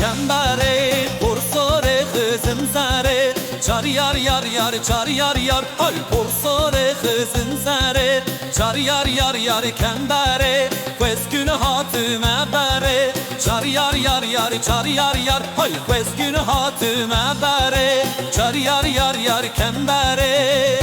kembere Pursore kızım zare Çar yar yar yar çar yar yar Ay pursore kızım zare Çar yar yar yar kembere Quez günahatıme bere Çar yar yar yar çar yar yar Ay quez günahatıme bere Çar yar yar yar kembere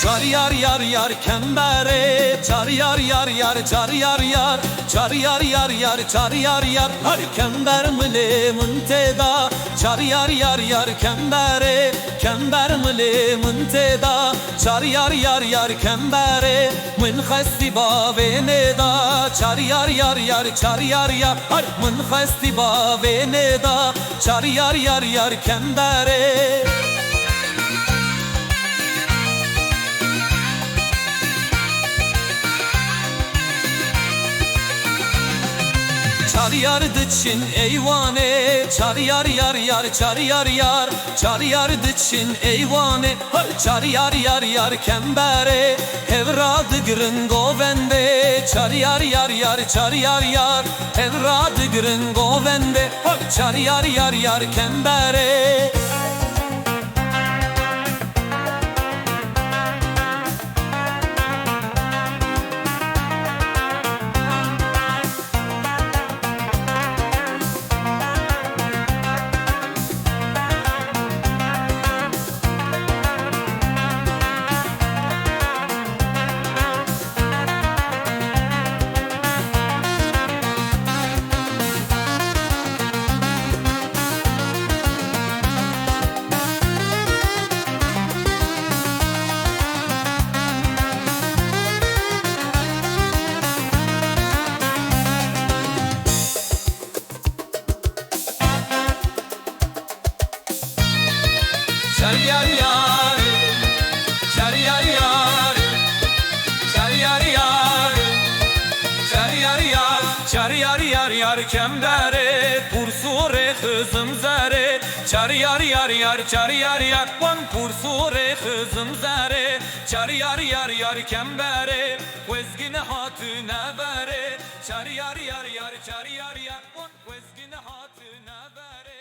Çar yar yar yar kembere Çar yar yar yar çar yar yar Çar yar yar yar çar yar yar Har kember mile munteda Çar yar yar yar kembere Kember mile munteda Çar yar yar yar kembere Min khasti bave neda Çar yar yar yar çar yar yar Har min khasti bave neda Çar yar yar yar kembere Çar yar dıçın eyvane Çar yar yar yar çar yar yar Çar yar dıçın eyvane Çar yar yar yar kembere Evradı gringo vende Çar yar yar yar çar yar yar Evradı gringo vende Çar yar yar yar kembere Çar yar yar Çar yar yar Çar yar yar Çar yar yar Çar yar yar yar kembere Pursure kızım zare Çar yar yar yar çar yar yar Van pursure kızım zare Çar yar yar yar kembere Quezgine hatına bere Çar yar yar yar çar yar yar Van quezgine hatına bere